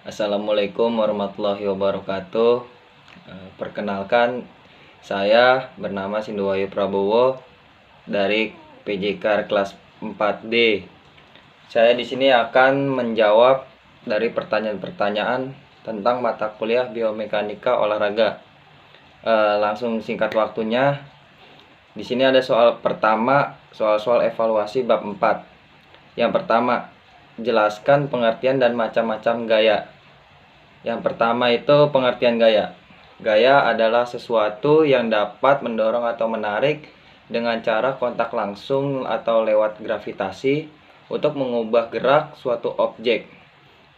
Assalamualaikum warahmatullahi wabarakatuh. Perkenalkan, saya bernama Sindu Wahyu Prabowo dari PJK kelas 4D. Saya di sini akan menjawab dari pertanyaan-pertanyaan tentang mata kuliah biomekanika olahraga. Langsung singkat waktunya. Di sini ada soal pertama, soal evaluasi bab 4. Yang pertama, jelaskan pengertian dan macam-macam gaya. Yang pertama itu pengertian gaya. Gaya adalah sesuatu yang dapat mendorong atau menarik dengan cara kontak langsung atau lewat gravitasi untuk mengubah gerak suatu objek.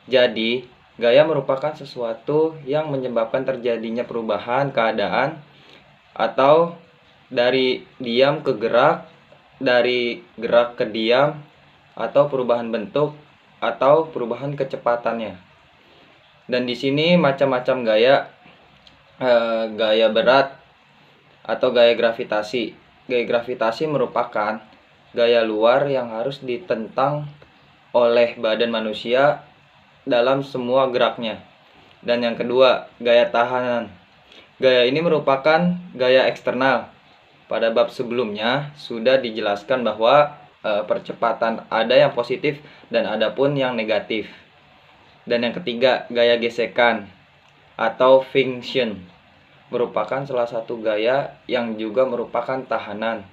Jadi, gaya merupakan sesuatu yang menyebabkan terjadinya perubahan keadaan atau dari diam ke gerak, dari gerak ke diam, atau perubahan bentuk atau perubahan kecepatannya. Dan di sini macam-macam gaya, gaya berat atau gaya gravitasi. Gaya gravitasi merupakan gaya luar yang harus ditentang oleh badan manusia dalam semua geraknya. Dan yang kedua, gaya tahanan. Gaya ini merupakan gaya eksternal. Pada bab sebelumnya sudah dijelaskan bahwa percepatan ada yang positif dan ada pun yang negatif. Dan yang ketiga, gaya gesekan atau friction merupakan salah satu gaya yang juga merupakan tahanan.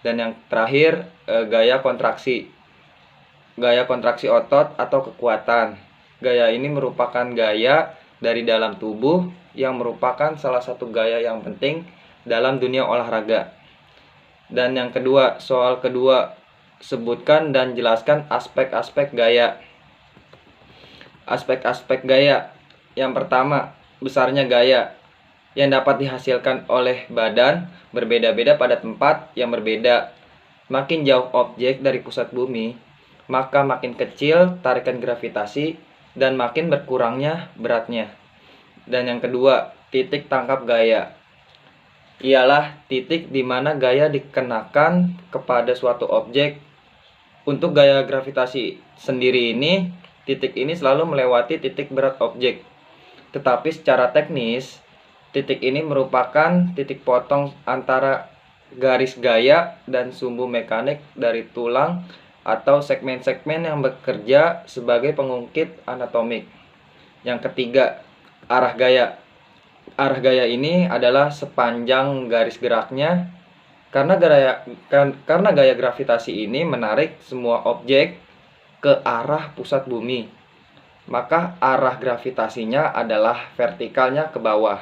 Dan yang terakhir, gaya kontraksi. Gaya kontraksi otot atau kekuatan. Gaya ini merupakan gaya dari dalam tubuh yang merupakan salah satu gaya yang penting dalam dunia olahraga. Dan yang kedua, soal kedua, sebutkan dan jelaskan aspek-aspek gaya. Aspek-aspek gaya. Yang pertama, besarnya gaya yang dapat dihasilkan oleh badan berbeda-beda pada tempat yang berbeda. Makin jauh objek dari pusat bumi, maka makin kecil tarikan gravitasi dan makin berkurangnya beratnya. Dan yang kedua, titik tangkap gaya ialah titik di mana gaya dikenakan kepada suatu objek. Untuk gaya gravitasi sendiri ini, titik ini selalu melewati titik berat objek. Tetapi secara teknis, titik ini merupakan titik potong antara garis gaya dan sumbu mekanik dari tulang atau segmen-segmen yang bekerja sebagai pengungkit anatomik. Yang ketiga, arah gaya. Arah gaya ini adalah sepanjang garis geraknya karena gaya gravitasi ini menarik semua objek ke arah pusat bumi. Maka arah gravitasinya adalah vertikalnya ke bawah.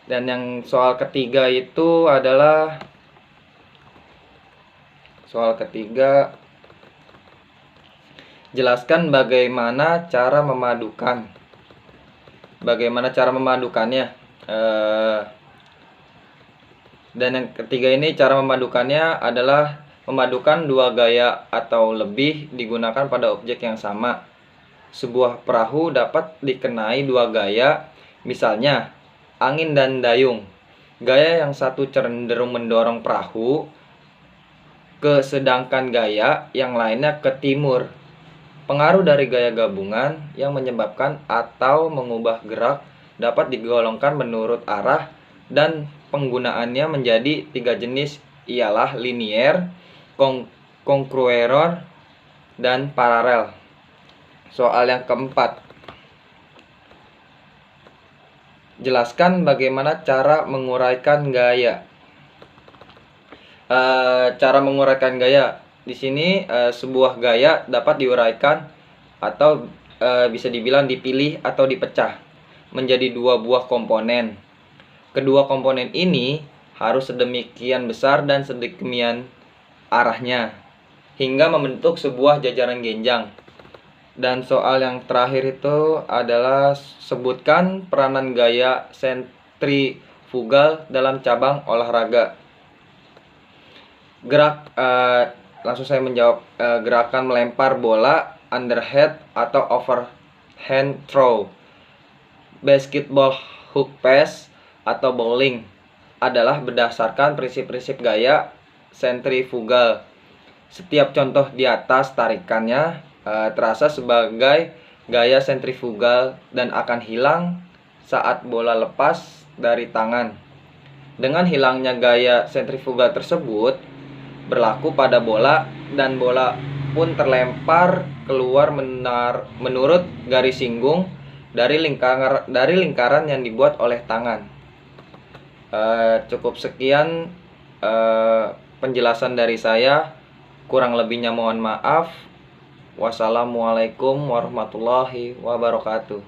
Dan yang soal ketiga itu adalah soal ketiga, jelaskan bagaimana cara memadukan. Bagaimana cara memadukannya? Dan yang ketiga ini, cara memadukannya adalah memadukan dua gaya atau lebih digunakan pada objek yang sama. Sebuah perahu dapat dikenai dua gaya, misalnya angin dan dayung. Gaya yang satu cenderung mendorong perahu ke sedangkan gaya yang lainnya ke timur. Pengaruh dari gaya gabungan yang menyebabkan atau mengubah gerak dapat digolongkan menurut arah dan penggunaannya menjadi tiga jenis, ialah linier, kongruer, dan paralel. Soal yang keempat, jelaskan bagaimana cara menguraikan gaya. Cara menguraikan gaya. Di sini sebuah gaya dapat diuraikan atau bisa dibilang dipilih atau dipecah menjadi dua buah komponen. Kedua komponen ini harus sedemikian besar dan sedemikian arahnya hingga membentuk sebuah jajaran genjang. Dan soal yang terakhir itu adalah sebutkan peranan gaya sentrifugal dalam cabang olahraga. Langsung saya menjawab, gerakan melempar bola, underhand atau overhand throw, basketball hook pass atau bowling adalah berdasarkan prinsip-prinsip gaya sentrifugal. Setiap contoh di atas tarikannya terasa sebagai gaya sentrifugal dan akan hilang saat bola lepas dari tangan. Dengan hilangnya gaya sentrifugal tersebut berlaku pada bola, dan bola pun terlempar keluar menurut garis singgung dari lingkaran yang dibuat oleh tangan. Cukup sekian penjelasan dari saya. Kurang lebihnya mohon maaf. Wassalamualaikum warahmatullahi wabarakatuh.